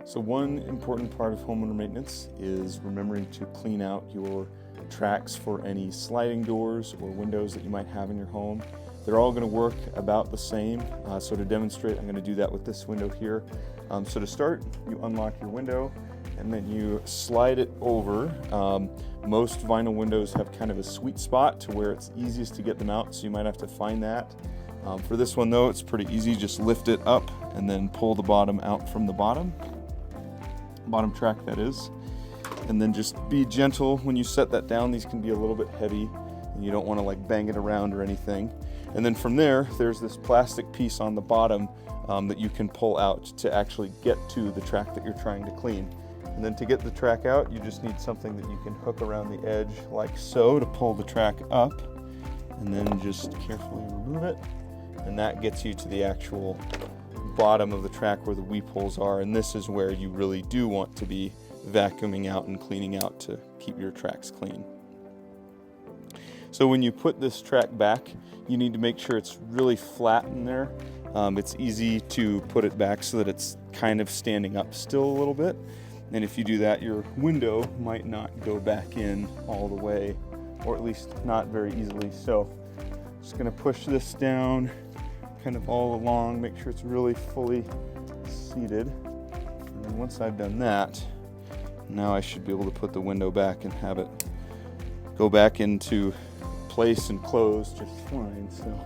So one important part of homeowner maintenance is remembering to clean out your tracks for any sliding doors or windows that you might have in your home. They're all going to work about the same. So to demonstrate, I'm going to do that with this window here. So to start, you unlock your window and then you slide it over. Most vinyl windows have kind of a sweet spot to where it's easiest to get them out, so you might have to find that. For this one though, it's pretty easy. Just lift it up and then pull the bottom out from the bottom track, that is. And then just be gentle when you set that down. These can be a little bit heavy and you don't want to like bang it around or anything. And then from there, there's this plastic piece on the bottom that you can pull out to actually get to the track that you're trying to clean. And then to get the track out, you just need something that you can hook around the edge like so to pull the track up, and then just carefully remove it. And that gets you to the actual bottom of the track where the weep holes are, and this is where you really do want to be vacuuming out and cleaning out to keep your tracks clean. So when you put this track back, you need to make sure it's really flat in there. It's easy to put it back so that it's kind of standing up still a little bit, and if you do that, your window might not go back in all the way, or at least not very easily. So just going to push this down kind of all along, make sure it's really fully seated. And then once I've done that, now I should be able to put the window back and have it go back into place and close just fine. So